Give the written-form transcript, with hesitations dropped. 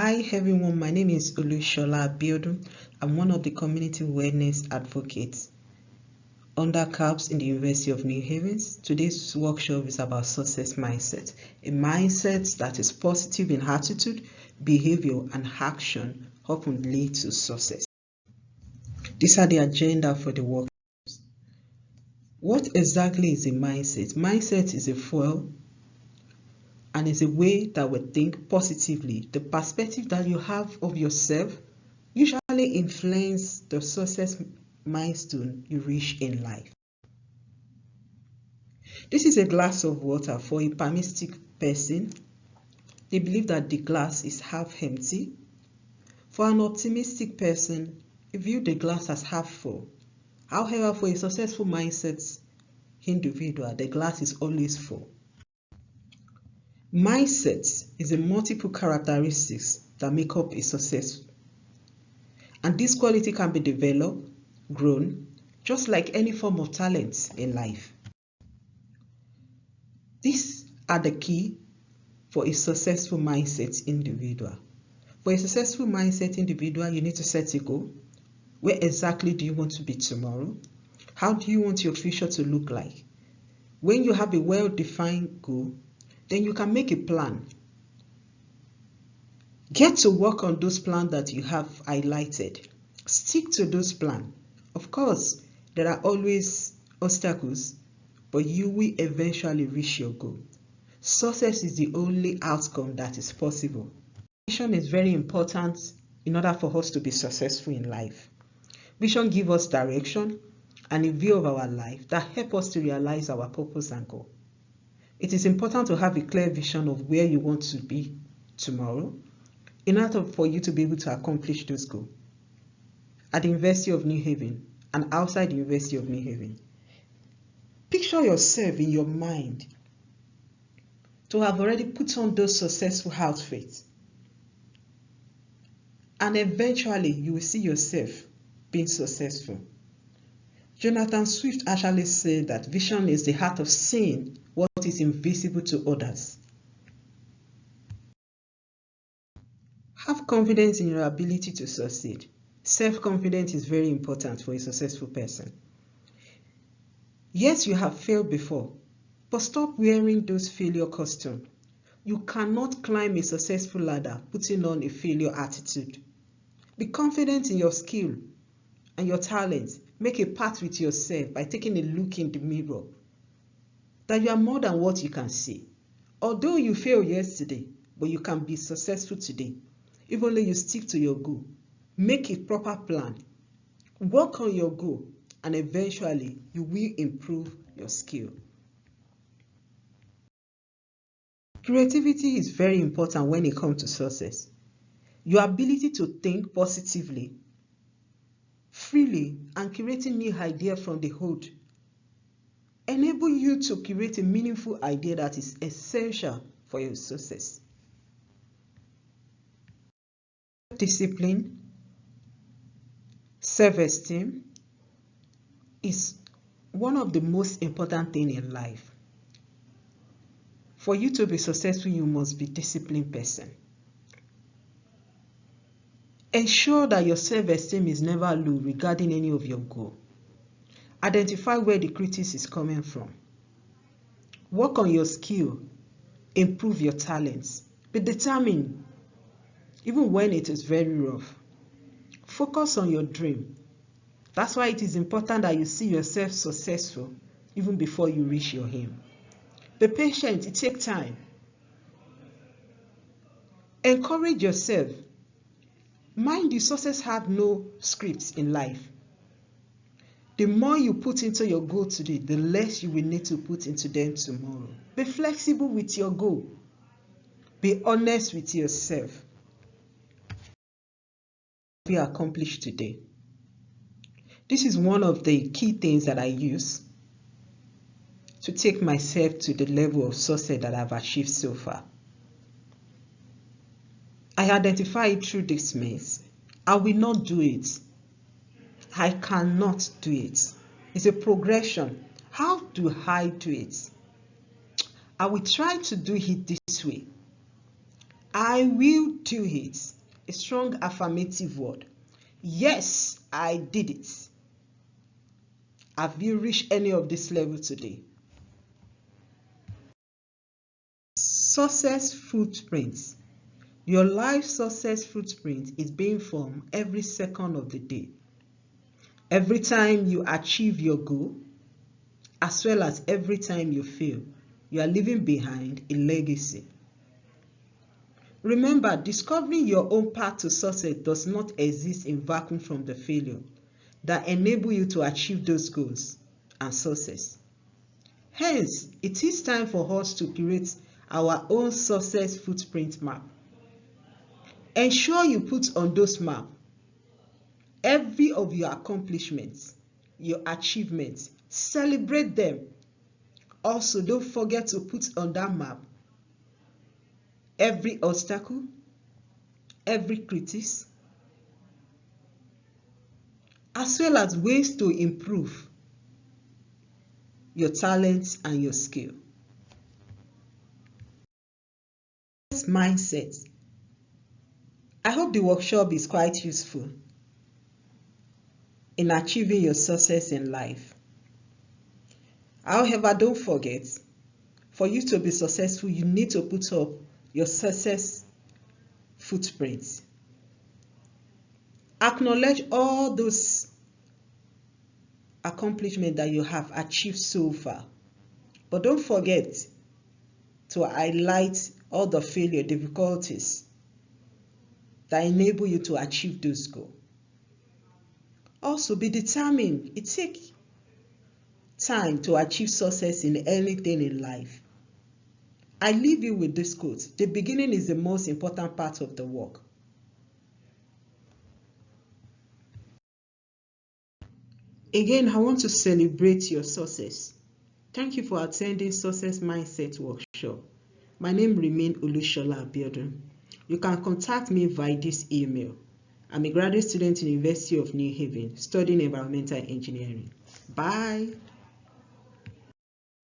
Hi everyone, my name is Olushola Abiodun. I'm one of the community wellness advocates under CAPS in the University of New Haven. Today's workshop is about success mindset, a mindset that is positive in attitude, behavior, and action often lead to success. These are the agenda for the workshop. What exactly is a mindset? Mindset is a fuel and is a way that we think positively. The perspective that you have of yourself usually influence the success milestone you reach in life. This is a glass of water. For a pessimistic person, they believe that the glass is half empty. For an optimistic person, they view the glass as half full. However, for a successful mindset individual, the glass is always full. Mindset is a multiple characteristics that make up a success. And this quality can be developed, grown, just like any form of talent in life. These are the key for a successful mindset individual. For a successful mindset individual, you need to set a goal. Where exactly do you want to be tomorrow? How do you want your future to look like? When you have a well-defined goal, then you can make a plan. Get to work on those plans that you have highlighted. Stick to those plans. Of course, there are always obstacles, but you will eventually reach your goal. Success is the only outcome that is possible. Vision is very important in order for us to be successful in life. Vision gives us direction and a view of our life that helps us to realize our purpose and goal. It is important to have a clear vision of where you want to be tomorrow in order for you to be able to accomplish those goals. At the University of New Haven and outside the University of New Haven, picture yourself in your mind to have already put on those successful outfits. And eventually you will see yourself being successful. Jonathan Swift actually said that vision is the art of seeing what is invisible to others. Have confidence in your ability to succeed. Self-confidence is very important for a successful person. Yes, you have failed before, but stop wearing those failure costumes. You cannot climb a successful ladder putting on a failure attitude. Be confident in your skill and your talents. Make a pact with yourself by taking a look in the mirror that you are more than what you can see. Although you failed yesterday, but you can be successful today. If only you stick to your goal. Make a proper plan. Work on your goal, and eventually you will improve your skill. Creativity is very important when it comes to success. Your ability to think positively, freely, and creating new ideas from the hood enable you to create a meaningful idea that is essential for your success. Discipline, self-esteem is one of the most important things in life. For you to be successful, you must be a disciplined person. Ensure that your self-esteem is never low regarding any of your goals. Identify where the criticism is coming from. Work on your skill. Improve your talents. Be determined, even when it is very rough. Focus on your dream. That's why it is important that you see yourself successful even before you reach your aim. Be patient, it takes time. Encourage yourself. Mind you, success has no scripts in life. The more you put into your goal today, the less you will need to put into them tomorrow. Be flexible with your goal. Be honest with yourself. Be accomplished today. This is one of the key things that I use to take myself to the level of success that I've achieved so far. I identify it through this means. I will not do it. I cannot do it. It's a progression. How do I do it? I will try to do it this way. I will do it. A strong affirmative word. Yes, I did it. Have you reached any of this level today? Success footprints. Your life success footprint is being formed every second of the day. Every time you achieve your goal, as well as every time you fail, you are leaving behind a legacy. Remember, discovering your own path to success does not exist in vacuum from the failure that enable you to achieve those goals and success. Hence, it is time for us to create our own success footprint map. Ensure you put on those maps every of your accomplishments, your achievements. Celebrate them. Also, don't forget to put on that map every obstacle, every critique, as well as ways to improve your talents and your skill. Mindset. I hope the workshop is quite useful in achieving your success in life. However, don't forget, for you to be successful, you need to put up your success footprints. Acknowledge all those accomplishments that you have achieved so far. But don't forget to highlight all the failure, difficulties that enable you to achieve those goals. Also, be determined. It takes time to achieve success in anything in life. I leave you with this quote: the beginning is the most important part of the work. Again, I want to celebrate your success. Thank you for attending Success Mindset Workshop. My name remains Olushola Abiodun. You can contact me via this email. I'm a graduate student in the University of New Haven, studying environmental engineering. Bye.